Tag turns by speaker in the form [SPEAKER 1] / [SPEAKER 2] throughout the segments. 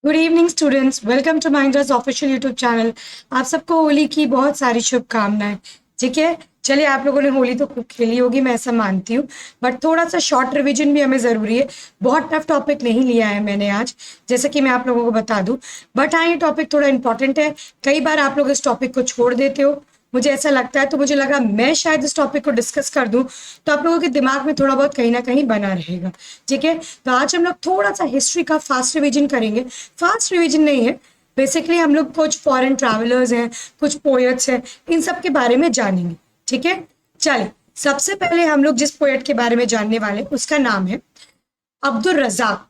[SPEAKER 1] Good evening students, welcome two minds official YouTube channel. आप सबको होली की बहुत सारी शुभकामनाएं। ठीक है, चलिए, आप लोगों ने होली तो खूब खेली होगी, मैं ऐसा मानती हूँ, बट थोड़ा सा शॉर्ट रिवीजन भी हमें ज़रूरी है। बहुत टफ टॉपिक नहीं लिया है मैंने आज, जैसे कि मैं आप लोगों को बता दूं, बट हाँ, ये टॉपिक थोड़ा इंपॉर्टेंट है। कई बार आप लोग इस टॉपिक को छोड़ देते हो, मुझे ऐसा लगता है, तो मुझे लगा मैं शायद इस टॉपिक को डिस्कस कर दूं, तो आप लोगों के दिमाग में थोड़ा बहुत कहीं ना कहीं बना रहेगा। ठीक है, तो आज हम लोग थोड़ा सा हिस्ट्री का फास्ट रिवीजन करेंगे। फास्ट रिवीजन नहीं है, बेसिकली हम लोग कुछ फॉरेन ट्रैवलर्स हैं, कुछ पोएट्स हैं, इन सब के बारे में जानेंगे। ठीक है, चलिए, सबसे पहले हम लोग जिस पोएट के बारे में जानने वाले उसका नाम है अब्दुल रज़ाक।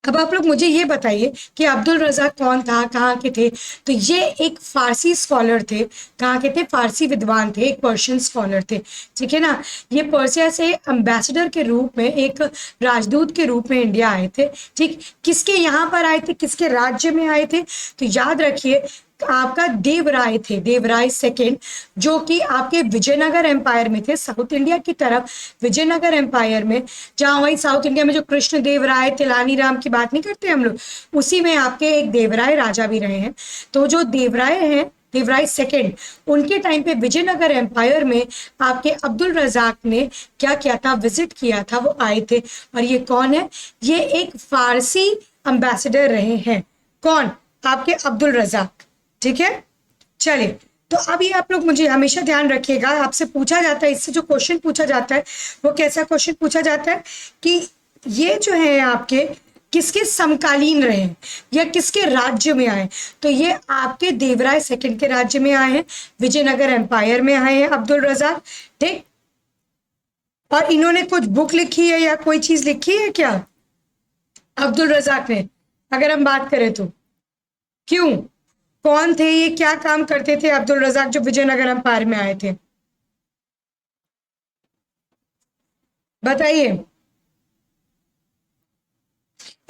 [SPEAKER 1] अब आप लोग मुझे ये बताइए कि अब्दुल रज़ाक कौन था, कहाँ के थे। तो ये एक फारसी स्कॉलर थे। कहाँ के थे? फारसी विद्वान थे, एक पर्शियन स्कॉलर थे। ठीक है ना। ये पर्सिया से एम्बेसडर के रूप में, एक राजदूत के रूप में इंडिया आए थे। ठीक, किसके यहाँ पर आए थे, किसके राज्य में आए थे? तो याद रखिए, आपका देवराय थे, देवराय सेकेंड, जो कि आपके विजयनगर एम्पायर में थे, साउथ इंडिया की तरफ विजयनगर एम्पायर में, जहां वही साउथ इंडिया में जो कृष्ण देवराय, तिलानी राम की बात नहीं करते हम लोग, उसी में आपके एक देवराय राजा भी रहे हैं। तो जो देवराय हैं, देवराय सेकेंड, उनके टाइम पे विजयनगर एम्पायर में आपके अब्दुल रज़ाक ने क्या किया था, विजिट किया था, वो आए थे। और ये कौन है? ये एक फारसी एम्बेसडर रहे हैं। कौन? आपके अब्दुल रज़ाक। ठीक है, चलिए, तो अभी आप लोग मुझे हमेशा ध्यान रखिएगा, आपसे पूछा जाता है, इससे जो क्वेश्चन पूछा जाता है वो कैसा क्वेश्चन पूछा जाता है कि ये जो है आपके किसके समकालीन रहे हैं या किसके राज्य में आए। तो ये आपके देवराय सेकंड के राज्य में आए हैं, विजयनगर एम्पायर में आए हैं अब्दुल रज़ाक। ठीक, और इन्होंने कुछ बुक लिखी है या कोई चीज लिखी है क्या अब्दुल रज़ाक ने, अगर हम बात करें तो? क्यों? कौन थे ये, क्या काम करते थे अब्दुल रज़ाक जो विजयनगर एम्पायर में आए थे? बताइए।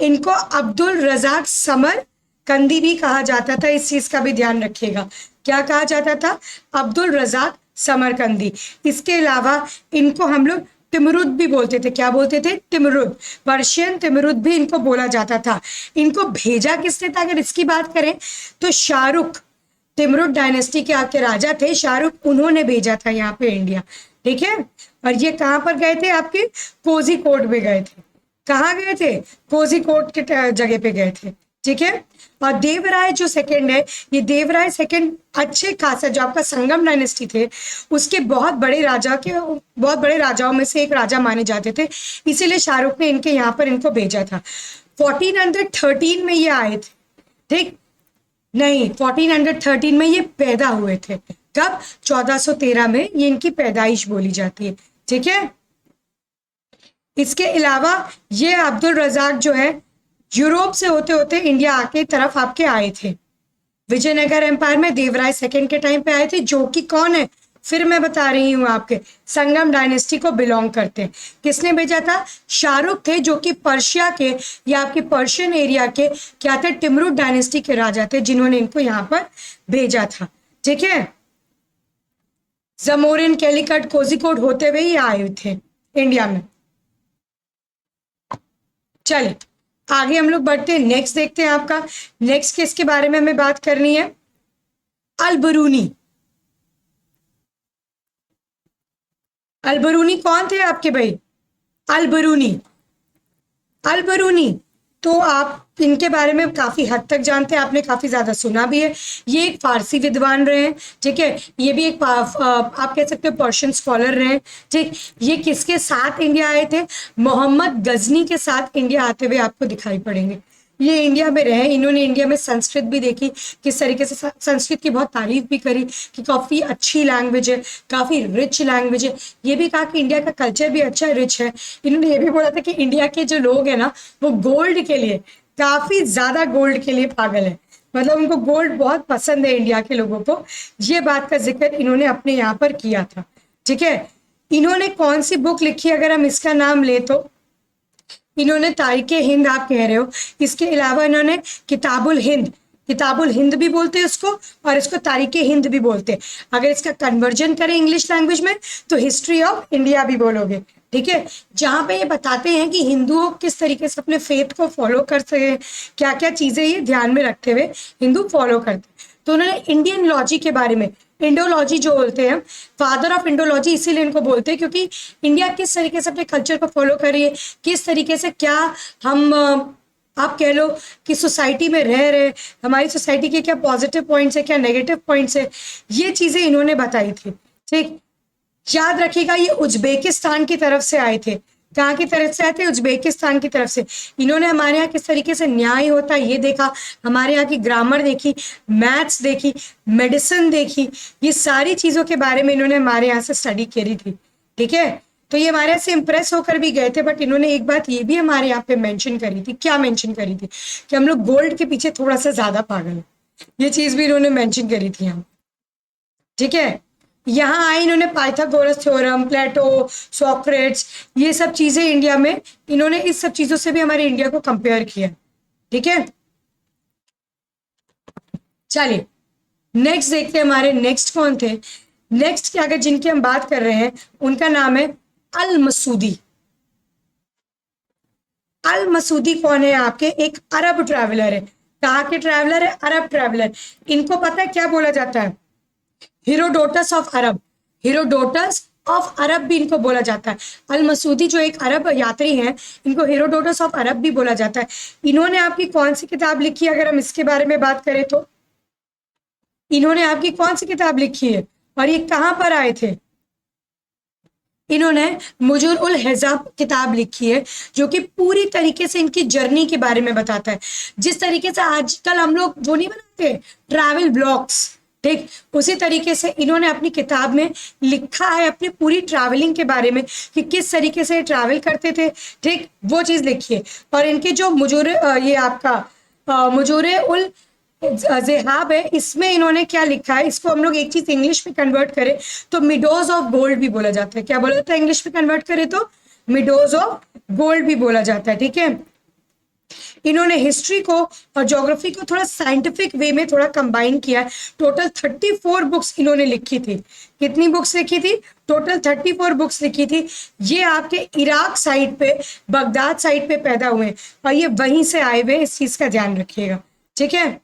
[SPEAKER 1] इनको अब्दुल रज़ाक समर कंदी भी कहा जाता था, इस चीज का भी ध्यान रखिएगा। क्या कहा जाता था? अब्दुल रज़ाक समरकंदी। इसके अलावा इनको हम लोग तिमरुद भी बोलते थे। क्या बोलते थे? तिमरुद, पर्शियन तिमरुद भी इनको बोला जाता था। इनको भेजा किसने था, अगर इसकी बात करें तो शाहरुख, तिमरुद डायनेस्टी के आपके राजा थे शाहरुख, उन्होंने भेजा था यहाँ पे इंडिया। ठीक है, और ये कहाँ पर गए थे? आपके कोझिकोड में गए थे। कहाँ गए थे? कोझिकोड के जगह पे गए थे। ठीक है, और देवराय जो सेकंड है, ये देवराय सेकंड अच्छे खासा जो आपका संगम डायनेस्टी थे, उसके बहुत बड़े राजा के, बहुत बड़े राजाओं में से एक राजा माने जाते थे, इसीलिए शाहरुख ने इनके यहाँ पर इनको भेजा था। 1413 में ये आए थे। ठीक, नहीं, 1413 में ये पैदा हुए थे। कब? 1413 में ये इनकी पैदाइश बोली जाती है। ठीक है, इसके अलावा ये अब्दुल रज़ाक जो है यूरोप से होते होते इंडिया आके तरफ आपके आए थे। विजयनगर एम्पायर में देवराय सेकंड के टाइम पे आए थे, जो कि कौन है, फिर मैं बता रही हूँ, आपके संगम डायनेस्टी को बिलोंग करते हैं। किसने भेजा था? शाहरुख थे, जो कि पर्शिया के या आपके पर्शियन एरिया के क्या थे, तिमरुद डायनेस्टी के राजा थे, जिन्होंने इनको यहाँ पर भेजा था। ठीक है, जमोरिन, कैलिकट, कोझिकोड होते हुए ही आए थे इंडिया में। चलिए, आगे हम लोग बढ़ते हैं, नेक्स्ट देखते हैं। आपका नेक्स्ट किसके बारे में हमें बात करनी है? अल-बरूनी। अल-बरूनी कौन थे आपके भाई? अल-बरूनी, अल-बरूनी तो आप इनके बारे में काफी हद तक जानते हैं, आपने काफी ज्यादा सुना भी है। ये एक फारसी विद्वान रहे हैं। ठीक है, ये भी एक आप कह सकते हो पर्शियन स्कॉलर रहे हैं। ठीक, ये किसके साथ इंडिया आए थे? मोहम्मद गजनी के साथ इंडिया आते हुए आपको दिखाई पड़ेंगे। ये इंडिया में रहे, इन्होंने इंडिया में संस्कृत भी देखी, किस तरीके से संस्कृत की बहुत तारीफ भी करी कि काफी अच्छी लैंग्वेज है, काफी रिच लैंग्वेज है। ये भी कहा कि इंडिया का कल्चर भी अच्छा रिच है। इन्होंने ये भी बोला था कि इंडिया के जो लोग हैं ना, वो गोल्ड के लिए, काफी ज्यादा गोल्ड के लिए पागल है, मतलब उनको गोल्ड बहुत पसंद है इंडिया के लोगों को। ये बात का जिक्र इन्होंने अपने यहाँ पर किया था। ठीक है, इन्होंने कौन सी बुक लिखी, अगर हम इसका नाम ले तो इन्होंने तारीख हिंद आप कह रहे हो, इसके अलावा इन्होंने किताबुल हिंद, किताबुल हिंद भी बोलते हैं उसको, और इसको तारीख हिंद भी बोलते हैं। अगर इसका कन्वर्जन करें इंग्लिश लैंग्वेज में तो हिस्ट्री ऑफ इंडिया भी बोलोगे। ठीक है, जहाँ पे ये बताते हैं कि हिंदुओं किस तरीके से अपने फेथ को फॉलो कर सके, क्या क्या चीजें ये ध्यान में रखते हुए हिंदू फॉलो करते हैं। तो उन्होंने इंडियन लॉजी के बारे में, इंडोलॉजी जो बोलते हैं, फादर ऑफ इंडोलॉजी इसीलिए इनको बोलते हैं क्योंकि इंडिया किस तरीके से अपने कल्चर को फॉलो कर रही है, किस तरीके से क्या हम आप कह लो कि सोसाइटी में रह रहे, हमारी सोसाइटी के क्या पॉजिटिव पॉइंट्स है, क्या नेगेटिव पॉइंट्स है, ये चीजें इन्होंने बताई थी। ठीक, याद रखिएगा ये उज्बेकिस्तान की तरफ से आए थे। कहाँ की तरफ से आए थे? उज्बेकिस्तान की तरफ से। इन्होंने हमारे यहाँ किस तरीके से न्याय होता है ये देखा, हमारे यहाँ की ग्रामर देखी, मैथ्स देखी, मेडिसिन देखी, ये सारी चीजों के बारे में इन्होंने हमारे यहाँ से स्टडी करी थी। ठीक है, तो ये हमारे यहाँ से इंप्रेस होकर भी गए थे, बट इन्होंने एक बात ये भी हमारे यहाँ पे मेंशन करी थी। क्या मेंशन करी थी? कि हम लोग गोल्ड के पीछे थोड़ा सा ज्यादा पागल है। ये चीज भी इन्होंने मेंशन करी थी यहाँ। ठीक है, यहाँ आए इन्होंने पाइथागोरस थ्योरम, प्लेटो, सोक्रेट्स, ये सब चीजें इंडिया में, इन्होंने इस सब चीजों से भी हमारे इंडिया को कंपेयर किया। ठीक है, चलिए नेक्स्ट देखते हैं हमारे नेक्स्ट कौन थे। नेक्स्ट क्या, अगर जिनकी हम बात कर रहे हैं उनका नाम है अल मसूदी। अल मसूदी कौन है? आपके एक अरब ट्रैवलर है। कहाँ के ट्रैवलर है? अरब ट्रैवलर। इनको पता है क्या बोला जाता है? Herodotus of Arab, Herodotus of Arab भी इनको बोला जाता है। अल मसूदी जो एक अरब यात्री हैं, इनको हेरोडोटस ऑफ अरब भी बोला जाता है। इन्होंने आपकी कौन सी किताब लिखी है? अगर हम इसके बारे में बात करें तो इन्होंने आपकी कौन सी किताब लिखी है और ये कहां पर आए थे? इन्होंने मुजुर उल हिजाब किताब लिखी है, जो कि पूरी तरीके से इनकी जर्नी के बारे में बताता है। जिस तरीके से आजकल हम लोग वो नहीं बनाते ट्रैवल ब्लॉग्स, ठीक उसी तरीके से इन्होंने अपनी किताब में लिखा है अपनी पूरी ट्रैवलिंग के बारे में कि किस तरीके से ट्रैवल करते थे। ठीक, वो चीज लिखी है। और इनके जो मुजूरे ये आपका मुजूरे उल जेहाब है, इसमें इन्होंने क्या लिखा है, इसको हम लोग एक चीज इंग्लिश में कन्वर्ट करें तो मिडोज ऑफ गोल्ड भी बोला जाता है। क्या बोला जाता है इंग्लिश में कन्वर्ट करें तो? मिडोज ऑफ गोल्ड भी बोला जाता है। ठीक है, इन्होंने हिस्ट्री को और ज्योग्राफी को थोड़ा साइंटिफिक वे में थोड़ा कंबाइन किया। टोटल 34 बुक्स इन्होंने लिखी थी। कितनी बुक्स लिखी थी? टोटल 34 बुक्स लिखी थी। ये आपके इराक साइड पे, बगदाद साइड पे पैदा हुए और ये वहीं से आए हुए, इस चीज का ध्यान रखिएगा। ठीक है,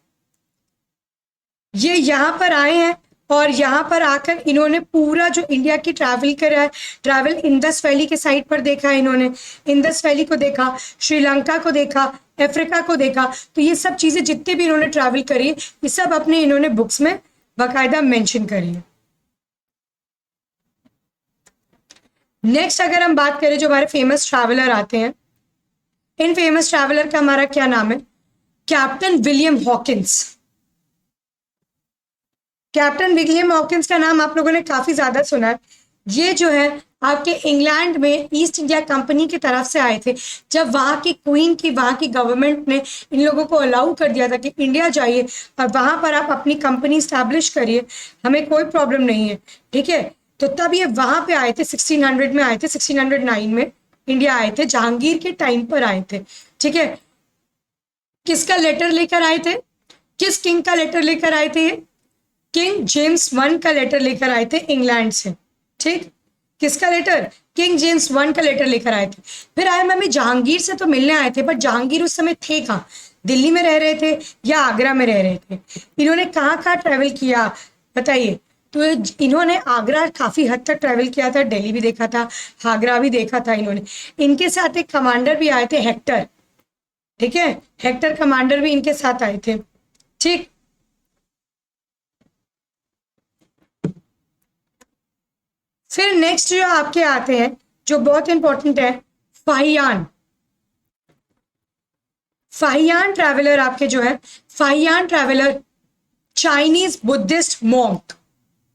[SPEAKER 1] ये यहाँ पर आए हैं और यहाँ पर आकर इन्होंने पूरा जो इंडिया की ट्रैवल करा है, ट्रैवल इंडस वैली के साइड पर देखा है इन्होंने, इंडस वैली को देखा, श्रीलंका को देखा, अफ्रीका को देखा। तो ये सब चीजें जितने भी इन्होंने ट्रैवल करी, ये सब अपने इन्होंने बुक्स में बाकायदा मेंशन करी है। नेक्स्ट अगर हम बात करें जो हमारे फेमस ट्रैवलर आते हैं, इन फेमस ट्रैवलर का हमारा क्या नाम है? Captain William Hawkins. Captain William Hawkins का नाम आप लोगों ने काफी ज्यादा सुना है। ये जो है आपके इंग्लैंड में ईस्ट इंडिया कंपनी की तरफ से आए थे। जब वहां की क्वीन की, वहां की गवर्नमेंट ने इन लोगों को अलाउ कर दिया था कि इंडिया जाइए और वहां पर आप अपनी कंपनी स्टैब्लिश करिए, हमें कोई प्रॉब्लम नहीं है। ठीक है, तो तब ये वहां पे आए थे, 1600 में आए थे, 1609 में इंडिया आए थे, जहांगीर के टाइम पर आए थे। ठीक है, किसका लेटर लेकर आए थे? किस किंग का लेटर लेकर आए थे? किंग जेम्स वन का लेटर लेकर आए थे इंग्लैंड से। ठीक, किसका लेटर? किंग जेम्स वन का लेटर लेकर आए थे। फिर आए मम्मी जहांगीर से तो मिलने आए थे, बट जहांगीर उस समय थे कहाँ? दिल्ली में रह रहे थे या आगरा में रह रहे थे? इन्होंने कहाँ कहाँ ट्रेवल किया बताइए? तो इन्होंने आगरा काफी हद तक ट्रेवल किया था, दिल्ली भी देखा था, आगरा भी देखा था इन्होंने। इनके साथ एक कमांडर भी आए थे, हेक्टर। ठीक है, हेक्टर कमांडर भी इनके साथ आए थे। ठीक, फिर नेक्स्ट जो आपके आते हैं जो बहुत इंपॉर्टेंट है, फाहियान। फाहियान ट्रैवलर आपके जो है, Fahien traveller Chinese Buddhist monk.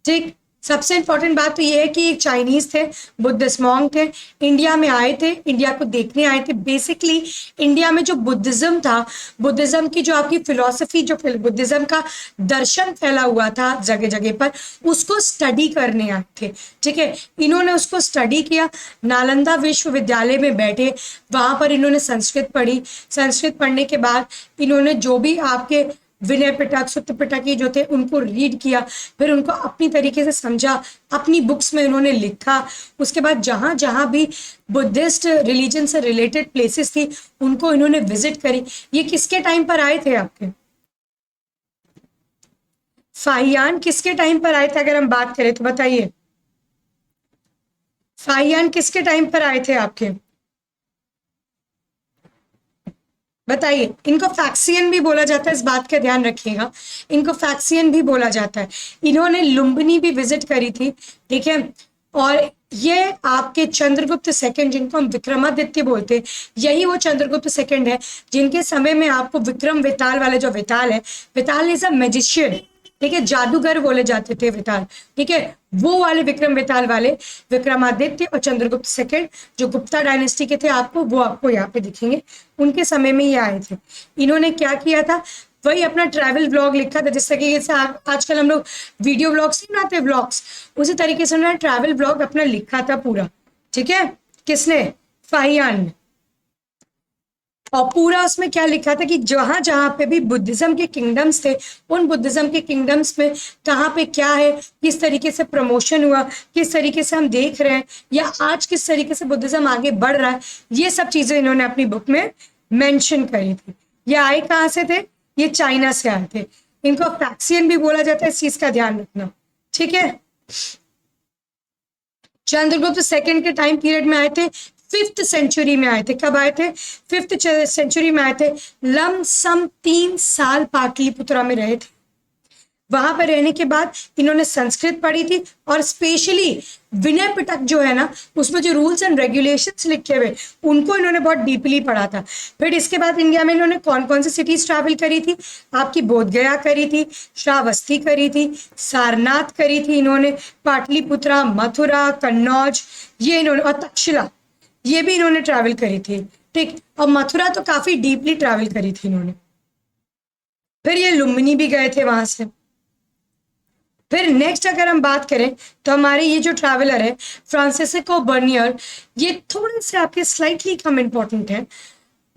[SPEAKER 1] ठीक, सबसे इंपॉर्टेंट बात तो ये है कि एक चाइनीज थे, बुद्धिस्ट मॉन्क थे, इंडिया में आए थे, इंडिया को देखने आए थे। बेसिकली इंडिया में जो बुद्धिज्म था, बुद्धिज्म की जो आपकी फिलॉसफी, जो बुद्धिज्म का दर्शन फैला हुआ था जगह जगह पर, उसको स्टडी करने आए थे। ठीक है, इन्होंने उसको स्टडी किया, नालंदा विश्वविद्यालय में बैठे, वहां पर इन्होंने संस्कृत पढ़ी। संस्कृत पढ़ने के बाद इन्होंने जो भी आपके विनय पिटक, सुत्त पिटक जो थे उनको रीड किया, फिर उनको अपनी तरीके से समझा, अपनी बुक्स में उन्होंने लिखा। उसके बाद जहां जहां भी बुद्धिस्ट रिलीजन से रिलेटेड प्लेसेस थी उनको इन्होंने विजिट करी। ये किसके टाइम पर आए थे आपके? फाहियान किसके टाइम पर आए थे अगर हम बात करें तो बताइए, फाहियान किसके टाइम पर आए थे आपके? बताइए। इनको फैक्सियन भी बोला जाता है, इस बात का ध्यान रखिएगा, इनको फैक्सियन भी बोला जाता है। इन्होंने लुम्बिनी भी विजिट करी थी, ठीक है। और ये आपके चंद्रगुप्त सेकंड, जिनको हम विक्रमादित्य बोलते हैं, यही वो चंद्रगुप्त सेकंड है जिनके समय में आपको विक्रम वेताल वाले, जो वेताल है, वेताल इज अ मैजिशियन, ठीक है, जादूगर बोले जाते थे वेताल, ठीक है, वो वाले विक्रम वेताल वाले विक्रमादित्य और चंद्रगुप्त सेकंड जो गुप्ता डायनेस्टी के थे, आपको वो आपको यहाँ पे दिखेंगे, उनके समय में ये आए थे। इन्होंने क्या किया था, वही अपना ट्रैवल ब्लॉग लिखा था, जिससे कि जैसे आजकल हम लोग वीडियो ब्लॉग्स नहीं बनाते ब्लॉग्स, उसी तरीके से उन्होंने ट्रैवल ब्लॉग अपना लिखा था पूरा, ठीक है। किसने? फाहियान ने। और पूरा उसमें क्या लिखा था कि जहां जहां पे भी बुद्धिज्म के किंगडम्स थे, उन बुद्धिज्म के किंगडम्स में कहाँ पे क्या है, किस तरीके से प्रमोशन हुआ, किस तरीके से हम देख रहे हैं, या आज किस तरीके से बुद्धिज्म आगे बढ़ रहा है, ये सब चीजें इन्होंने अपनी बुक में मेंशन करी थी। ये आए कहाँ से थे? ये चाइना से आए थे। इनको फैक्सियन भी बोला जाता है, इस चीज का ध्यान रखना, ठीक है। चंद्रगुप्त सेकंड के टाइम पीरियड में आए थे, 5th सेंचुरी में आए थे। कब आए थे? 5th सेंचुरी में आए थे। लमसम 3 साल पाटलिपुत्रा में रहे थे। वहां पर रहने के बाद इन्होंने संस्कृत पढ़ी थी, और स्पेशली विनय पिटक जो है ना, उसमें जो रूल्स एंड रेगुलेशंस लिखे हुए उनको इन्होंने बहुत डीपली पढ़ा था। फिर इसके बाद इंडिया में इन्होंने कौन कौन सी सिटीज ट्रैवल करी थी? आपकी बोधगया करी थी, श्रावस्ती करी थी, सारनाथ करी थी इन्होंने, पाटलिपुत्रा, मथुरा, कन्नौज, ये इन्होंने, और तक्षशिला, ये भी इन्होंने ट्रैवल करी थी, ठीक। और मथुरा तो काफी डीपली ट्रैवल करी थी इन्होंने। फिर ये लुम्बिनी भी गए थे वहां से। फिर नेक्स्ट अगर हम बात करें तो हमारे ये जो ट्रैवलर है फ्रांसिस्को बर्नियर, ये थोड़े से आपके स्लाइटली कम इंपॉर्टेंट है,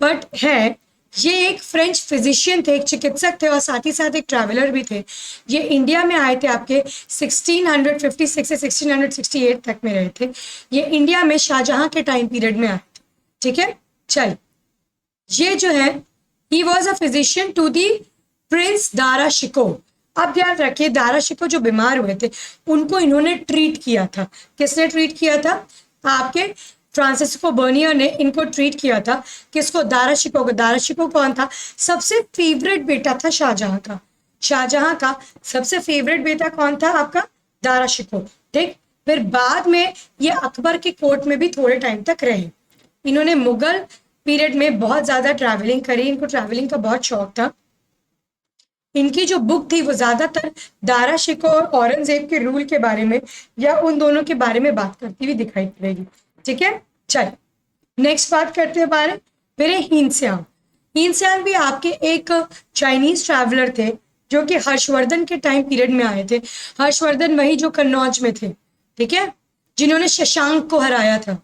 [SPEAKER 1] बट है, ये एक फ्रेंच फिजिशियन थे, एक चिकित्सक थे, और साथ ही साथ एक ट्रैवलर भी थे। ये इंडिया में आए थे आपके 1656 से 1668 तक में रहे थे। ये इंडिया में शाहजहां के टाइम पीरियड में आए थे, ठीक है। चल, ये जो है, he was a physician to the prince Dara Shikoh. अब ध्यान रखिए, दारा शिको जो बीमार हुए थे उनको इन्होंने ट्रीट किया था। किसने ट्रीट किया था? आपके फ्रांसिस्को बर्नियर ने इनको ट्रीट किया था। किसको? दारा शिको को। दारा शिको कौन था? सबसे फेवरेट बेटा था शाहजहां का। शाहजहां का सबसे फेवरेट बेटा कौन था आपका? दारा शिको, ठीक। फिर बाद में ये अकबर के कोर्ट में भी थोड़े टाइम तक रहे। इन्होंने मुगल पीरियड में बहुत ज्यादा ट्रैवलिंग करी, इनको ट्रैवलिंग का बहुत शौक था। इनकी जो बुक थी वो ज्यादातर दारा शिको और औरंगजेब के रूल के बारे में, या उन दोनों के बारे में बात करती हुई दिखाई पड़ेगी, ठीक है। चल, नेक्स्ट बात करते हैं बारे फिर हीनस्यांग। हीनस्यांग भी आपके एक चाइनीज ट्रैवलर थे जो कि हर्षवर्धन के टाइम पीरियड में आए थे। हर्षवर्धन वही जो कन्नौज में थे, ठीक है, जिन्होंने शशांक को हराया था,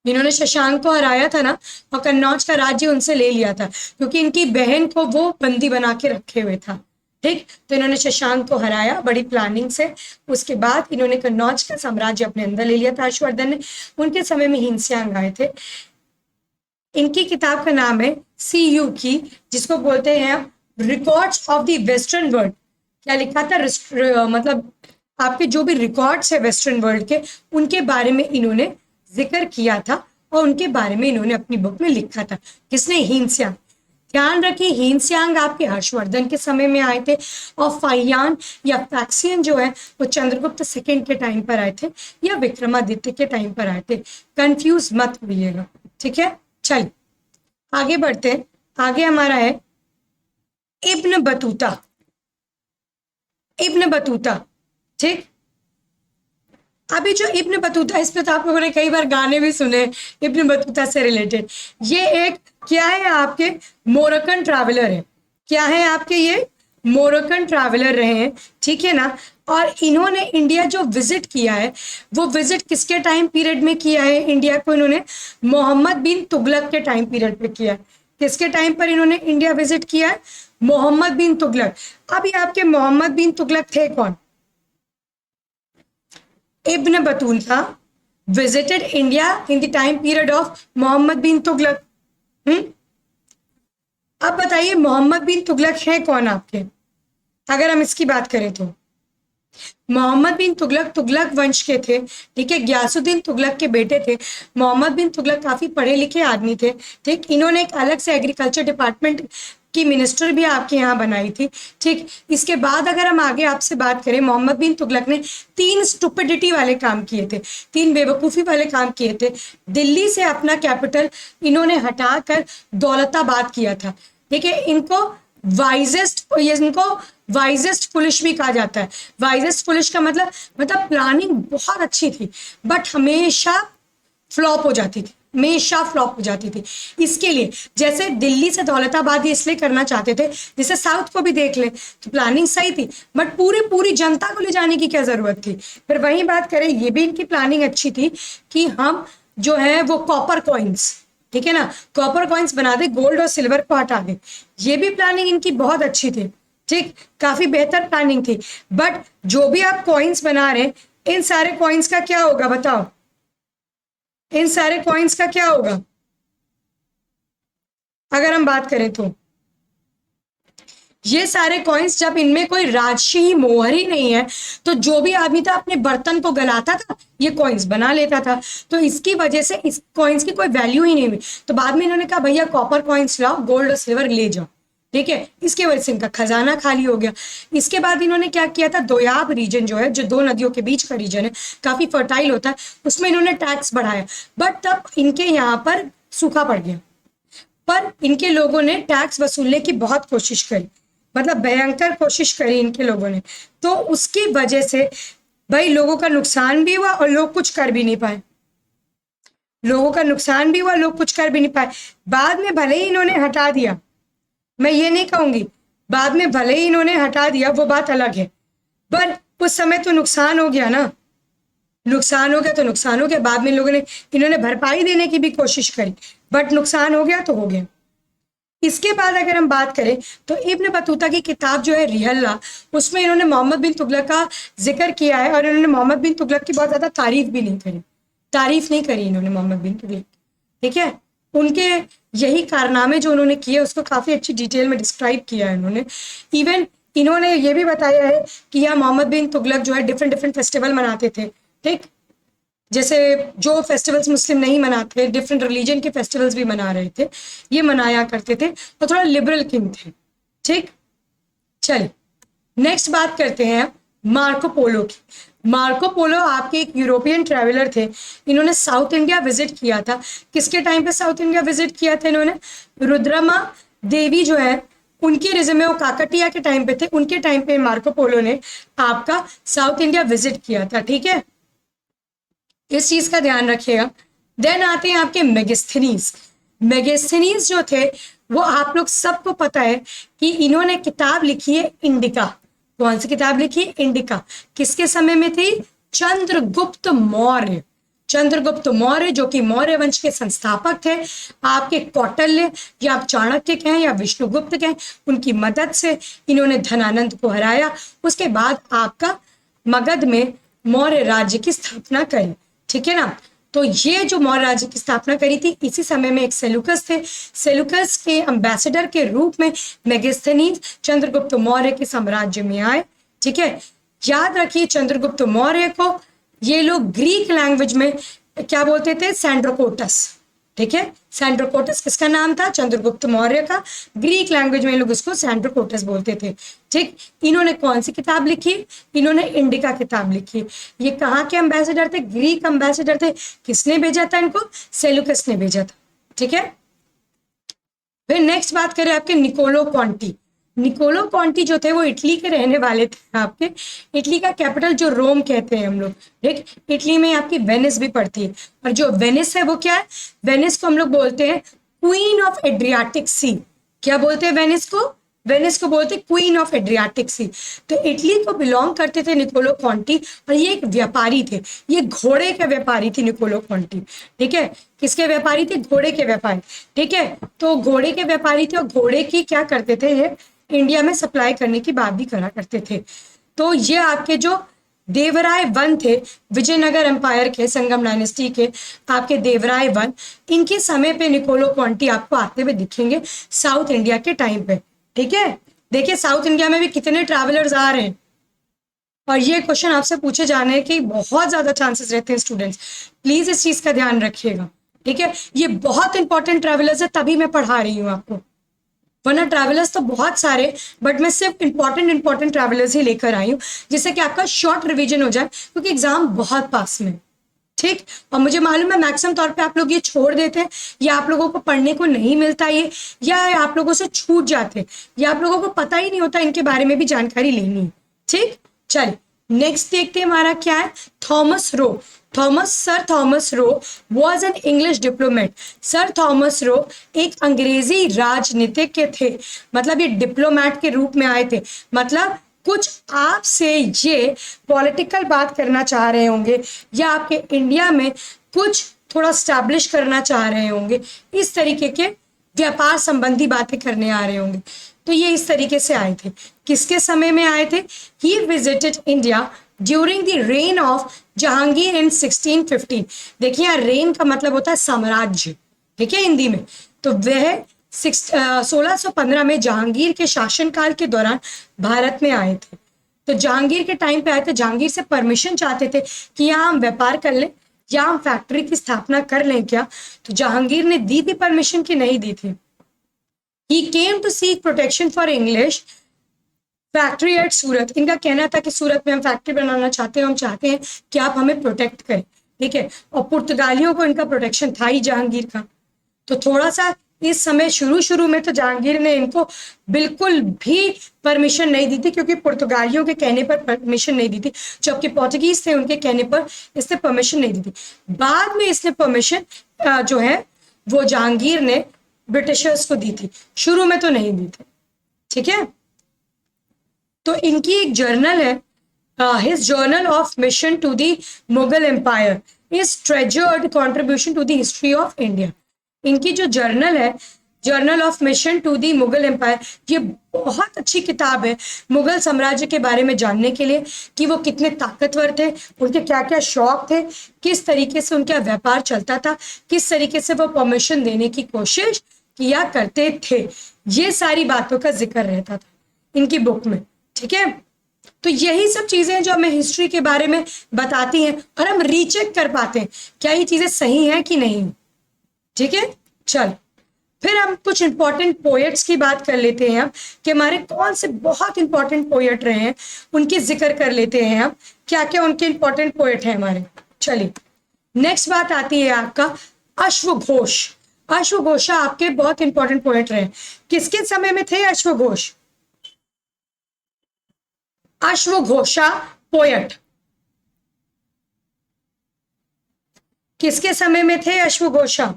[SPEAKER 1] जिन्होंने शशांक को हराया था ना, और कन्नौज का राज्य उनसे ले लिया था, क्योंकि इनकी बहन को वो बंदी बना के रखे हुए था, ठीक। तो इन्होंने शशांक को हराया बड़ी प्लानिंग से। उसके बाद इन्होंने कन्नौज का साम्राज्य अपने अंदर ले लिया था हर्षवर्धन ने। उनके समय में हीनस्यांग आए थे। इनकी किताब का नाम है सी यू की, जिसको बोलते हैं records of the western world. क्या लिखा था? मतलब आपके जो भी रिकॉर्ड्स है वेस्टर्न वर्ल्ड के, उनके बारे में इन्होंने जिक्र किया था, और उनके बारे में इन्होंने अपनी बुक में लिखा था। किसने? हीनस्यांग। ध्यान रखिए, हीनस्यांग आपके हर्षवर्धन के समय में आए थे, और फाहियान या फैक्सियन जो है वो चंद्रगुप्त सेकंड के टाइम पर आए थे, या विक्रमादित्य के टाइम पर आए थे। कंफ्यूज मत होइएगा, ठीक है। चल आगे बढ़ते हैं। आगे हमारा है इब्न बतूता। इब्न बतूता, ठीक। अभी जो इब्न बतूता, इस पे तो आप लोगों ने कई बार गाने भी सुने इब्न बतूता से रिलेटेड। ये एक क्या है? आपके मोरक्कन ट्रैवलर है। क्या है आपके? ये मोरक्कन ट्रैवलर रहे हैं, ठीक है ना। और इन्होंने इंडिया जो विजिट किया है, वो विजिट किसके टाइम पीरियड में किया है? इंडिया को इन्होंने मोहम्मद बिन तुगलक के टाइम पीरियड पे किया है, किसके टाइम पर इन्होंने इंडिया विजिट किया है? मोहम्मद बिन तुगलक। अब ये आपके मोहम्मद बिन तुगलक थे कौन? Ibn Battuta visited India in the time period of Muhammad bin Tughlaq. अब बताइए मोहम्मद बिन तुगलक है कौन आपके, अगर हम इसकी बात करें तो? मोहम्मद बिन तुगलक तुगलक वंश के थे, ठीक है, गयासुद्दीन तुगलक के बेटे थे। मोहम्मद बिन तुगलक काफी पढ़े लिखे आदमी थे, ठीक। इन्होंने एक अलग से एग्रीकल्चर डिपार्टमेंट की मिनिस्टर भी आपके यहाँ बनाई थी, ठीक। इसके बाद अगर हम आगे आपसे बात करें, मोहम्मद बिन तुगलक ने 3 स्टुपिडिटी वाले काम किए थे, 3 बेवकूफ़ी वाले काम किए थे। दिल्ली से अपना कैपिटल इन्होंने हटाकर दौलताबाद किया था, ठीक है। इनको वाइजेस्ट फुलिश भी कहा जाता है। वाइजेस्ट फुलिश का मतलब प्लानिंग बहुत अच्छी थी, बट हमेशा फ्लॉप हो जाती थी, हमेशा फ्लॉप हो जाती थी। इसके लिए जैसे दिल्ली से दौलताबाद ये इसलिए करना चाहते थे, जैसे साउथ को भी देख ले, तो प्लानिंग सही थी, बट पूरी जनता को ले जाने की क्या जरूरत थी? फिर वही बात करें, ये भी इनकी प्लानिंग अच्छी थी कि हम जो है वो कॉपर कॉइन्स, ठीक है ना, कॉपर कॉइन्स बना दे, गोल्ड और सिल्वर को हटा दे। ये भी प्लानिंग इनकी बहुत अच्छी थी, ठीक, काफी बेहतर प्लानिंग थी। बट जो भी आप कॉइन्स बना रहे, इन सारे कॉइन्स का क्या होगा बताओ? इन सारे कॉइन्स का क्या होगा अगर हम बात करें तो? ये सारे कॉइन्स, जब इनमें कोई राजशी मोहर ही नहीं है, तो जो भी आदमी था अपने बर्तन को गलाता था, ये कॉइन्स बना लेता था। तो इसकी वजह से इस कॉइन्स की कोई वैल्यू ही नहीं हुई। तो बाद में इन्होंने कहा भैया कॉपर कॉइन्स लाओ, गोल्ड और सिल्वर ले जाओ, ठीक है। इसके वजह से इनका खजाना खाली हो गया। इसके बाद इन्होंने क्या किया था, दोयाब रीजन जो है, जो 2 नदियों के बीच का रीजन है, काफी फर्टाइल होता है, उसमें इन्होंने टैक्स बढ़ाया। बट तब इनके यहाँ पर सूखा पड़ गया, पर इनके लोगों ने टैक्स वसूलने की बहुत कोशिश करी, मतलब भयंकर कोशिश करी इनके लोगों ने। तो उसकी वजह से भाई लोगों का नुकसान भी हुआ और लोग कुछ कर भी नहीं पाए, लोगों का नुकसान भी हुआ, लोग कुछ कर भी नहीं पाए। बाद में भले ही इन्होंने हटा दिया, मैं ये नहीं कहूंगी, बाद में भले ही इन्होंने हटा दिया, वो बात अलग है, पर उस समय तो नुकसान हो गया ना, नुकसान हो गया तो नुकसान हो गया। बाद में लोगों ने, इन्होंने भरपाई देने की भी कोशिश करी, बट नुकसान हो गया तो हो गया। इसके बाद अगर हम बात करें तो इब्न बतूता की किताब जो है रिहल्ला, उसमें इन्होंने मोहम्मद बिन तुगलक का जिक्र किया है, और इन्होंने मोहम्मद बिन तुगलक की बहुत ज्यादा तारीफ भी नहीं करी, तारीफ नहीं करी इन्होंने मोहम्मद बिन तुगलक, ठीक है। उनके यही कारनामे जो उन्होंने किए उसको काफी अच्छी डिटेल में डिस्क्राइब किया है उन्होंने। इवन इन्होंने ये भी बताया है कि यह मोहम्मद बिन तुगलक जो है डिफरेंट फेस्टिवल मनाते थे, ठीक, जैसे जो फेस्टिवल्स मुस्लिम नहीं मनाते, डिफरेंट रिलीजन के फेस्टिवल्स भी मना रहे थे, ये मनाया करते थे, तो थोड़ा लिबरल किंग थे, ठीक। चलिए नेक्स्ट बात करते हैं मार्को पोलो की। मार्को पोलो आपके एक यूरोपियन ट्रैवलर थे, इन्होंने साउथ इंडिया विजिट किया था। किसके टाइम पे साउथ इंडिया विजिट किया था इन्होंने? रुद्रमा देवी जो है उनके रिजम में, वो काकटिया के टाइम पे थे, उनके टाइम पे मार्को पोलो ने आपका साउथ इंडिया विजिट किया था, ठीक है, इस चीज का ध्यान रखिएगा। देन आते हैं आपके मेगास्थनीज। मेगास्थनीज जो थे वो आप लोग सबको पता है कि इन्होंने किताब लिखी है इंडिका। कौन सी किताब लिखी? इंडिका। किसके समय में थी? चंद्रगुप्त मौर्य। चंद्रगुप्त मौर्य जो कि मौर्य वंश के संस्थापक थे, आपके कौटिल्य या आप चाणक्य कहें या विष्णुगुप्त कहें, उनकी मदद से इन्होंने धनानंद को हराया। उसके बाद आपका मगध में मौर्य राज्य की स्थापना करी, ठीक है ना। तो ये जो मौर्य राज्य की स्थापना करी थी, इसी समय में एक सेलुकस थे, सेलुकस के एम्बेसडर के रूप में मेगास्थनीज चंद्रगुप्त मौर्य के साम्राज्य में आए, ठीक है। याद रखिए चंद्रगुप्त मौर्य को ये लोग ग्रीक लैंग्वेज में क्या बोलते थे? सैंड्रोकोटस, ठीक है। सैंड्रोकोटस किसका नाम था? चंद्रगुप्त मौर्य का। ग्रीक लैंग्वेज में लोग उसको सैंड्रोकोटस बोलते थे, ठीक। इन्होंने कौन सी किताब लिखी? इन्होंने इंडिका किताब लिखी। ये कहाँ के एम्बेसडर थे? ग्रीक एम्बेसडर थे। किसने भेजा था इनको? सेलुकस ने भेजा था, ठीक है। फिर नेक्स्ट बात करें आपके निकोलो कॉन्टी। निकोलो कॉन्टी जो थे वो इटली के रहने वाले थे। आपके इटली का कैपिटल जो रोम कहते हैं हम लोग, ठीक। इटली में आपकी वेनिस भी पड़ती है, और जो वेनिस है वो क्या है? वेनिस को हम लोग बोलते हैं क्वीन ऑफ एड्रियाटिक सी। क्या बोलते हैं वेनिस को? वेनिस को बोलते क्वीन ऑफ एड्रियाटिक सी। तो इटली को बिलोंग करते थे निकोलो कॉन्टी, और ये एक व्यापारी थे, ये घोड़े के व्यापारी थे निकोलो कॉन्टी। ठीक है, किसके व्यापारी थे? घोड़े के व्यापारी। ठीक है, तो घोड़े के व्यापारी थे और घोड़े की क्या करते थे, ये इंडिया में सप्लाई करने की बात भी करा करते थे। तो ये आपके जो देवराय वन थे विजयनगर एम्पायर के, संगम डायनेस्टी के आपके देवराय वन, इनके समय पे निकोलो कॉन्टी आपको आते हुए दिखेंगे साउथ इंडिया के टाइम पे। ठीक है, देखिए साउथ इंडिया में भी कितने ट्रैवलर्स आ रहे हैं, और ये क्वेश्चन आपसे पूछे जाने के बहुत ज्यादा चांसेस रहते हैं स्टूडेंट्स, प्लीज इस चीज का ध्यान रखिएगा। ठीक है, ये बहुत इंपॉर्टेंट ट्रैवलर्स है, तभी मैं पढ़ा रही हूँ आपको, वरना ट्रैवलर्स तो बहुत सारे, बट मैं सिर्फ इंपॉर्टेंट ट्रैवलर्स ही लेकर आई हूँ, जिससे कि आपका शॉर्ट रिवीजन हो जाए, क्योंकि एग्जाम बहुत पास में। ठीक, और मुझे मालूम है मैक्सिमम तौर पे आप लोग ये छोड़ देते हैं, या आप लोगों को पढ़ने को नहीं मिलता ये, या आप लोगों से छूट जाते, या आप लोगों को पता ही नहीं होता इनके बारे में भी जानकारी लेनी है। ठीक, चलिए नेक्स्ट देखते हैं हमारा क्या है। Thomas Roe. Sir Thomas Roe was an English diplomat. Sir Thomas Roe एक अंग्रेजी राजनीतिक के थे, मतलब ये डिप्लोमेट के रूप में आए थे, मतलब कुछ आपसे ये पॉलिटिकल बात करना चाह रहे होंगे, या आपके इंडिया में कुछ थोड़ा स्टैब्लिश करना चाह रहे होंगे, इस तरीके के व्यापार संबंधी बातें करने आ रहे होंगे। तो ये इस तरीके से आए थे। किसके समय में आए थे? He visited India during the reign of Jahangir in 1615। देखिए यहाँ रेन का मतलब होता है साम्राज्य, ठीक है हिंदी में। तो वह 1615 में जहांगीर के शासनकाल के दौरान भारत में आए थे। तो जहांगीर के टाइम पे आए थे, जहांगीर से परमिशन चाहते थे कि यहाँ हम व्यापार कर लें या हम फैक्ट्री की स्थापना कर लें क्या। तो जहांगीर ने दी थी परमिशन कि नहीं दी थी? He came to seek protection for English factory at Surat. इनका कहना था कि सूरत में हम फैक्ट्री बनाना चाहते हैं, हम चाहते हैं कि आप हमें प्रोटेक्ट करें। ठीक है, और पुर्तगालियों को इनका प्रोटेक्शन था ही जहांगीर का। तो थोड़ा सा इस समय शुरू में तो जहांगीर ने इनको बिल्कुल भी परमिशन नहीं दी थी, क्योंकि पुर्तगालियों के कहने पर परमिशन नहीं दी थी, जबकि पोर्तुगीज थे उनके कहने पर इसने परमिशन नहीं दी थी। बाद में इसने परमिशन जो है वो जहांगीर ने ब्रिटिशर्स को दी थी, शुरू में तो नहीं दी थी। ठीक है, तो इनकी एक जर्नल है, his journal of mission to the Mughal empire is treasured contribution to the history of India. इनकी जो जर्नल है, journal of mission to the Mughal empire, ये बहुत अच्छी किताब है मुगल साम्राज्य के बारे में जानने के लिए, कि वो कितने ताकतवर थे, उनके क्या क्या शौक थे, किस तरीके से उनका व्यापार चलता था, किस तरीके से वो परमिशन देने की कोशिश किया करते थे। ये सारी बातों का जिक्र रहता था इनकी बुक में। ठीक है, तो यही सब चीजें जो हमें हिस्ट्री के बारे में बताती हैं, और हम रीचेक कर पाते हैं क्या ये चीजें सही हैं कि नहीं। ठीक है, चल फिर हम कुछ इंपॉर्टेंट पोएट्स की बात कर लेते हैं हम, कि हमारे कौन से बहुत इंपॉर्टेंट पोएट रहे हैं, उनके जिक्र कर लेते हैं हम, क्या क्या उनके इंपॉर्टेंट पोएट हैं हमारे। चलिए नेक्स्ट बात आती है आपका अश्वघोष। अश्वघोषा आपके बहुत इंपॉर्टेंट पोएट रहे। किसके समय में थे अश्वघोष? अश्वघोषा पोएट किसके समय में थे अश्वघोषा?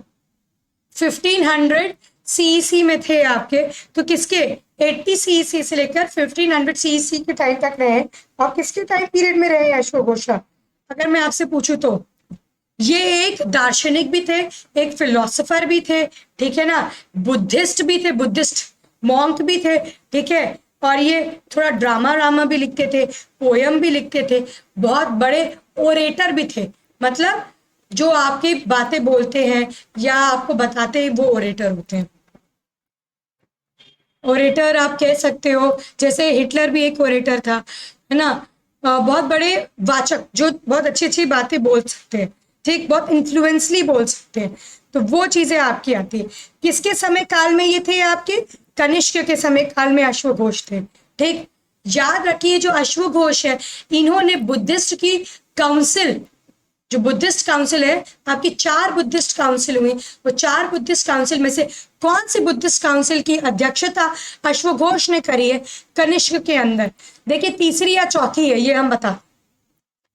[SPEAKER 1] 1500 सीईसी में थे आपके। तो किसके 80 सीईसी से लेकर 1500 सीईसी के टाइम तक रहे, और किसके टाइम पीरियड में रहे अश्वघोषा? अगर मैं आपसे पूछूं तो ये एक दार्शनिक भी थे, एक फिलोसोफर भी थे, ठीक है ना, बुद्धिस्ट भी थे, बुद्धिस्ट मॉन्क भी थे। ठीक है, और ये थोड़ा ड्रामा भी लिखते थे, पोयम भी लिखते थे, बहुत बड़े ओरेटर भी थे, मतलब जो आपकी बातें बोलते हैं या आपको बताते हैं वो ओरेटर होते हैं। ओरेटर आप कह सकते हो, जैसे हिटलर भी एक ओरेटर था, है ना, बहुत बड़े वाचक जो बहुत अच्छी अच्छी बातें बोल सकते हैं, ठीक, बहुत इन्फ्लुएंसली बोल सकते हैं। तो वो चीजें आपकी आती है। किसके समय काल में ये थे आपके? कनिष्क के समय काल में अश्वघोष थे। ठीक, याद रखिए जो अश्वघोष है, इन्होंने बुद्धिस्ट की काउंसिल, जो बुद्धिस्ट काउंसिल है आपकी, 4 बुद्धिस्ट काउंसिल हुई, वो 4 बुद्धिस्ट काउंसिल में से कौन सी बुद्धिस्ट काउंसिल की अध्यक्षता अश्वघोष ने करी है कनिष्क के अंदर? देखिए तीसरी या चौथी है ये हम बता,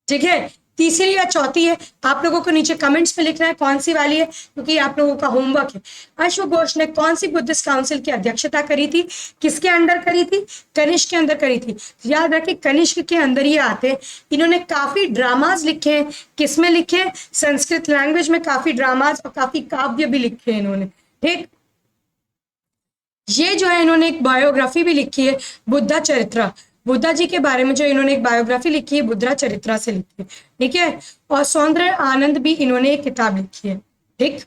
[SPEAKER 1] ठीक है, तीसरी या चौथी है, आप लोगों को नीचे कमेंट्स में लिखना है कौन सी वाली है, क्योंकि आप लोगों का होमवर्क है। अश्व घोष ने कौन सी बुद्धिस्ट काउंसिल की अध्यक्षता करी थी, किसके अंडर करी थी, कनिष्क के अंदर करी थी। याद रखिए कनिष्क के अंदर ये आते हैं। इन्होंने काफी ड्रामाज लिखे हैं, किसमें लिखे हैं, संस्कृत लैंग्वेज में काफी ड्रामाज और काफी काव्य भी लिखे हैं इन्होंने। ठीक, ये जो है इन्होंने एक बायोग्राफी भी लिखी है, बुद्धा चरित्रा, बुद्धा जी के बारे में जो इन्होंने एक बायोग्राफी लिखी है बुद्धा चरित्रा से लिखी है। ठीक है, और सौंदर्य आनंद भी इन्होंने एक किताब लिखी है। ठीक,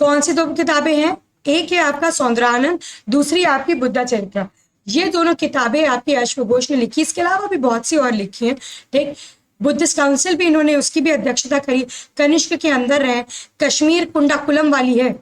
[SPEAKER 1] कौन सी दो किताबें हैं, एक है आपका सौंदर्य आनंद, दूसरी आपकी बुद्धा चरित्रा। ये दोनों किताबें आपकी अश्व घोष ने लिखी, इसके अलावा भी बहुत सी और लिखी हैं। ठीक, बुद्धिस्ट काउंसिल भी इन्होंने उसकी भी अध्यक्षता करी, कनिष्क के अंदर रहे। कश्मीर कुंडाकुलम वाली है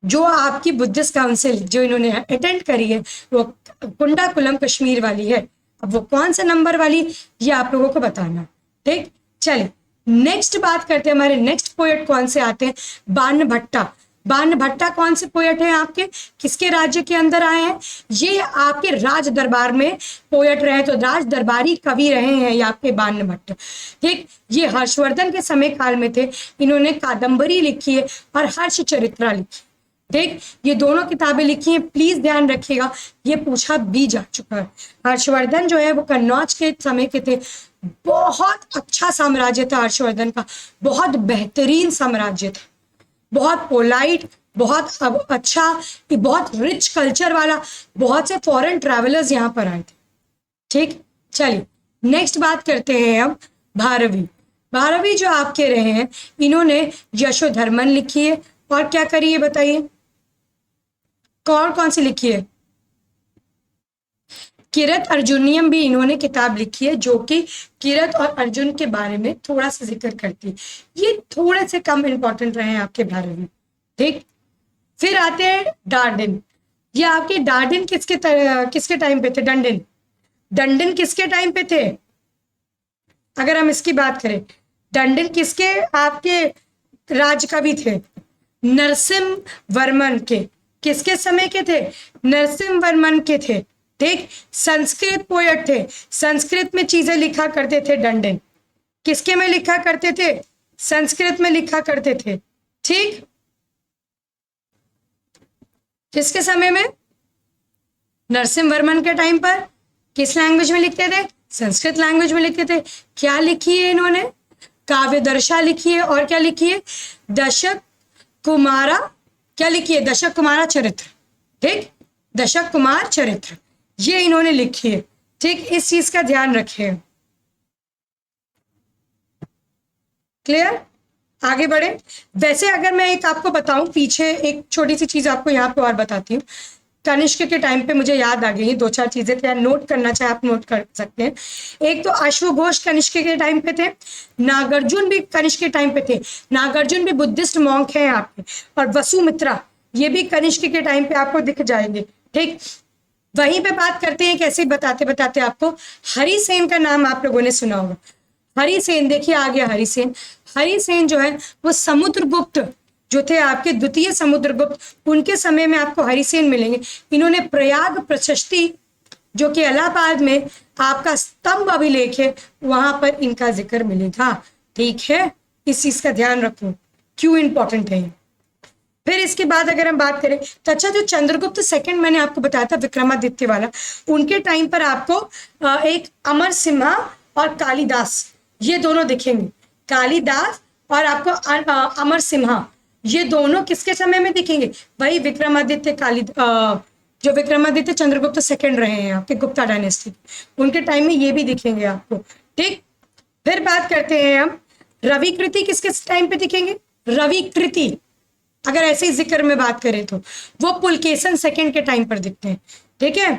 [SPEAKER 1] जो आपकी बुद्धिस्ट काउंसिल जो इन्होंने अटेंड करी है, वो कुंडाकुलम कश्मीर वाली है। अब वो कौन सा नंबर वाली, ये आप लोगों को बताना। ठीक, चलिए नेक्स्ट बात करते हैं, हमारे नेक्स्ट पोएट कौन से आते हैं, बाण भट्टा। बाण भट्टा कौन से पोएट हैं आपके, किसके राज्य के अंदर आए हैं, ये आपके राज दरबार में पोएट रहे, तो राज दरबारी कवि रहे हैं ये आपके बाण भट्ट। ठीक, ये हर्षवर्धन के समय काल में थे, इन्होंने कादम्बरी लिखी है और हर्ष चरित्रा लिखी। ठीक, ये दोनों किताबें लिखी हैं, प्लीज ध्यान रखिएगा, ये पूछा भी जा चुका है। हर्षवर्धन जो है वो कन्नौज के समय के थे, बहुत अच्छा साम्राज्य था हर्षवर्धन का, बहुत बेहतरीन साम्राज्य था, बहुत पोलाइट, बहुत अच्छा, बहुत रिच कल्चर वाला, बहुत से फॉरेन ट्रैवलर्स यहाँ पर आए थे। ठीक, चलिए नेक्स्ट बात करते हैं हम भारवी। भारवी जो आपके रहे हैं, इन्होंने यशोधर्मन लिखी है और क्या करी है बताइए, और कौन सी लिखी है, किरत अर्जुनियम भी इन्होंने किताब लिखी है, जो कि किरत और अर्जुन के बारे में थोड़ा सा जिक्र करती है। ये थोड़े से कम इंपॉर्टेंट रहे हैं आपके भारत में। ठीक, फिर आते हैं डार्डिन। ये आपके डार्डिन किसके टाइम पे थे, डंडिन, डंडिन किसके टाइम पे थे, अगर हम इसकी बात करें, डंडिन किसके आपके राजकवि थे, नरसिम्ह वर्मन के, किसके समय के थे, नरसिम्ह वर्मन के थे। ठीक, संस्कृत पोएट थे, संस्कृत में चीजें लिखा करते थे डंडिन, किसके में लिखा करते थे, संस्कृत में लिखा करते थे। ठीक, किसके समय में, नरसिम्ह वर्मन के टाइम पर किस लैंग्वेज में लिखते थे, संस्कृत लैंग्वेज में लिखते थे। क्या लिखी है इन्होंने, काव्य दर्शा लिखी है, और क्या लिखी है, दशक कुमारा, क्या लिखी है, दशक कुमारा चरित्र। ठीक, दशक कुमार चरित्र ये इन्होंने लिखी है। ठीक, इस चीज का ध्यान रखें। क्लियर, आगे बढ़े। वैसे अगर मैं एक आपको बताऊं, पीछे एक छोटी सी चीज आपको यहाँ पे और बताती हूँ। कनिष्क के टाइम पे मुझे याद आ गई, दो चार चीजें थे, नोट करना चाहे आप नोट कर सकते हैं। एक तो अश्व घोष कनिष्क के टाइम पे थे, नागार्जुन भी कनिष्क के टाइम पे थे, नागार्जुन भी बुद्धिस्ट मॉन्क हैं आपके, और वसुमित्रा ये भी कनिष्क के टाइम पे आपको दिख जाएंगे। ठीक, वहीं पे बात करते हैं, कैसे बताते बताते आपको हरिसेन का नाम आप लोगों ने सुना होगा। हरिसेन, देखिए आ गया हरिसेन। हरिसेन जो है वो समुद्रगुप्त जो थे आपके, द्वितीय समुद्रगुप्त, उनके समय में आपको हरिसेन मिलेंगे। इन्होंने प्रयाग प्रशस्ति जो कि इलाहाबाद में आपका स्तंभ अभिलेख है, वहां पर इनका जिक्र मिलेगा। ठीक है, इस चीज का ध्यान रखो, क्यों इंपॉर्टेंट है। फिर इसके बाद अगर हम बात करें तो अच्छा, जो चंद्रगुप्त सेकंड मैंने आपको बताया था विक्रमादित्य वाला, उनके टाइम पर आपको एक अमर सिम्हा और कालिदास ये दोनों दिखेंगे। कालिदास और आपको अमर सिम्हा ये दोनों किसके समय में दिखेंगे, वही विक्रमादित्य जो विक्रमादित्य चंद्रगुप्त सेकंड रहे हैं आपके गुप्ता डायनेस्टी, उनके टाइम में ये भी दिखेंगे आपको। ठीक, फिर बात करते हैं हम रविकृति किसके टाइम पे दिखेंगे, रविकृति अगर ऐसे ही जिक्र में बात करें तो वो पुलकेशन सेकंड के टाइम पर दिखते हैं। ठीक है,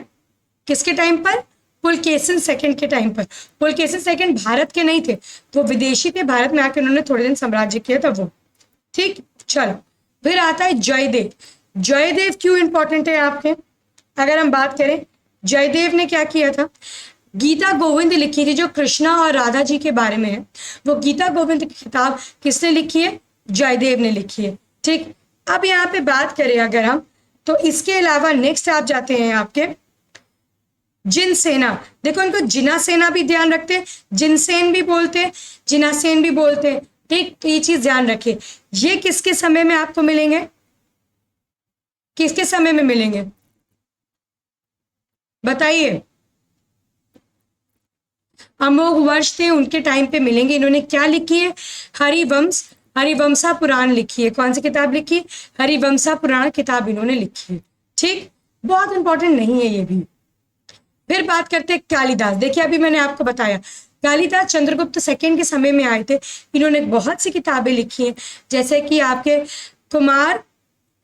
[SPEAKER 1] किसके टाइम पर, पुलकेशन सेकंड के टाइम पर। पुलकेशन सेकंड भारत के नहीं थे, तो विदेशी थे, भारत में आके उन्होंने थोड़े दिन साम्राज्य किया था वो। ठीक, चलो फिर आता है जयदेव। जयदेव क्यों इंपॉर्टेंट है आपके, अगर हम बात करें जयदेव ने क्या किया था, गीता गोविंद लिखी थी जो कृष्णा और राधा जी के बारे में है। वो गीता गोविंद की किताब किसने लिखी है, जयदेव ने लिखी है। ठीक, अब यहाँ पे बात करें अगर हम, तो इसके अलावा नेक्स्ट आप जाते हैं आपके जिनसेना, देखो इनको जिना सेना भी ध्यान रखते हैं, जिनसेन भी बोलते हैं, जिनासेन भी बोलते हैं। ठीक, तो ये चीज ध्यान रखिए। ये किसके समय में आपको मिलेंगे, किसके समय में मिलेंगे बताइए। अमोघ वर्ष थे उनके टाइम पे मिलेंगे। इन्होंने क्या लिखी है, हरिवंश, हरिवंशा पुराण लिखी है। कौन सी किताब लिखी, हरिवंशा पुराण किताब इन्होंने लिखी है। ठीक, बहुत इंपॉर्टेंट नहीं है ये भी। फिर बात करते हैं कालिदास। देखिए अभी मैंने आपको बताया कालिदास चंद्रगुप्त सेकंड के समय में आए थे। इन्होंने बहुत सी किताबें लिखी हैं, जैसे कि आपके कुमार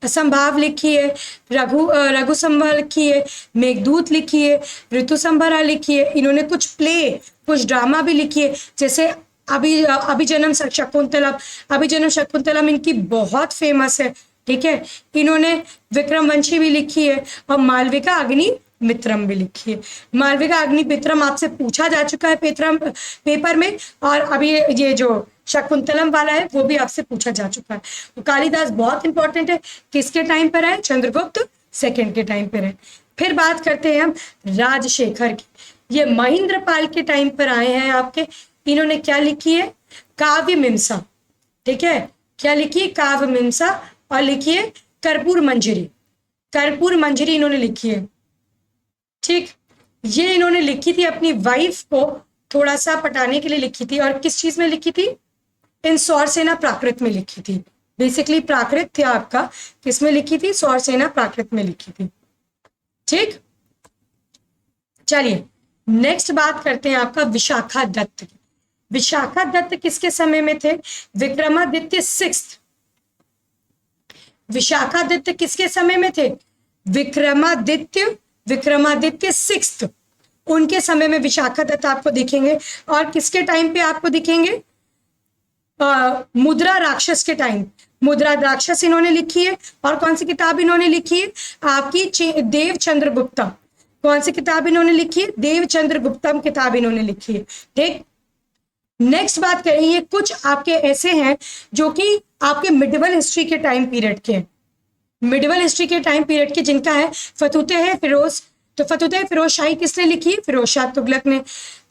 [SPEAKER 1] संभाव लिखी है, रघु संभव लिखी है, मेघदूत लिखी है, ऋतु संभरा लिखी है। इन्होंने कुछ प्ले, कुछ ड्रामा भी लिखी है, जैसे अभिजनम शकुंतलम, अभिजनम शकुंतलम इनकी बहुत फेमस है। ठीक है, इन्होंने विक्रमवंशी भी लिखी है और मालविका अग्नि मित्रम भी लिखी है। मालविका अग्नि मित्रम आपसे पूछा जा चुका है पेपर में, और अभी ये जो शकुंतलम वाला है वो भी आपसे पूछा जा चुका है। तो कालिदास बहुत इंपॉर्टेंट है। किसके टाइम पर है, चंद्रगुप्त सेकंड के टाइम पर है। फिर बात करते हैं हम राजशेखर की। ये महेंद्रपाल के टाइम पर आए हैं आपके। इन्होंने क्या लिखी है, काव्य मीमांसा। ठीक है, क्या लिखी है, काव्य मीमांसा, और लिखी है कर्पूर मंजरी। कर्पूर मंजरी इन्होंने लिखी है। ठीक, ये इन्होंने लिखी थी अपनी वाइफ को थोड़ा सा पटाने के लिए लिखी थी। और किस चीज में लिखी थी, इन सौरसेना प्राकृत में लिखी थी। बेसिकली प्राकृत थे आपका, किसमें लिखी थी, सौरसेना प्राकृत में लिखी थी। ठीक, चलिए नेक्स्ट बात करते हैं आपका विशाखा दत्त की। विशाखा दत्त किसके समय में थे, विक्रमादित्य सिक्स्थ। विशाखादित्य किसके समय में थे, विक्रमादित्य सिक्स्थ, उनके समय में विशाखादत्त आपको दिखेंगे। और किसके टाइम पे आपको दिखेंगे, मुद्रा राक्षस के टाइम। मुद्रा राक्षस इन्होंने लिखी है। और कौन सी किताब इन्होंने लिखी है, आपकी देवचंद्र गुप्तम। कौन सी किताब इन्होंने लिखी है, देवचंद्र गुप्तम किताब इन्होंने लिखी है। ठीक, नेक्स्ट बात करेंगे, कुछ आपके ऐसे हैं जो कि आपके मिडिवल हिस्ट्री के टाइम पीरियड के, मिडिवल हिस्ट्री के टाइम पीरियड के, जिनका है फतुह फिरोज। तो फतुह फिरोज शाही किसने लिखी है, फिरोज शाह तुगलक ने।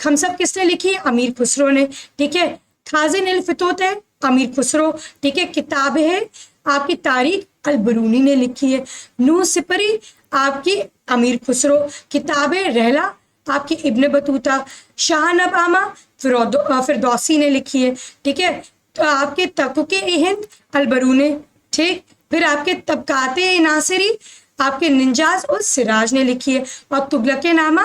[SPEAKER 1] खमसब किसने लिखी है, अमीर खुसरो ने। ठीक है, खाजिन अल फितूत है अमीर खुसरो। ठीक है, किताब है आपकी तारीख अल बरूनी ने लिखी है। नू सिपरी आपकी अमीर खुसरो। किताब है रहला आपकी इब्न बतूता। शाहनबामा फिरदौसी ने लिखी है। ठीक है, तो आपके तकुके हिंद अल बरूनी। ठीक, फिर आपके तबकाते नासिरी आपके निंजाज और सिराज ने लिखी है। और तुगलक नामा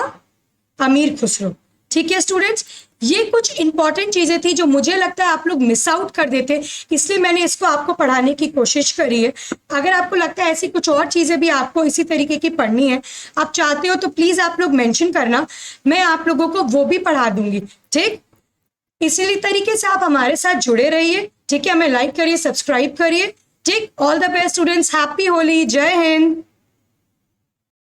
[SPEAKER 1] अमीर खुसरो। ठीक है स्टूडेंट्स, ये कुछ इंपॉर्टेंट चीजें थी जो मुझे लगता है आप लोग मिस आउट कर देते, इसलिए मैंने इसको आपको पढ़ाने की कोशिश करी है। अगर आपको लगता है ऐसी कुछ और चीजें भी आपको इसी तरीके की पढ़नी है, आप चाहते हो, तो प्लीज आप लोग मेंशन करना, मैं आप लोगों को वो भी पढ़ा दूंगी। ठीक, इसी तरीके से आप हमारे साथ जुड़े रहिए। ठीक है, हमें लाइक करिए, सब्सक्राइब करिए। ठीक, all the best students, happy Holi, जय हिंद।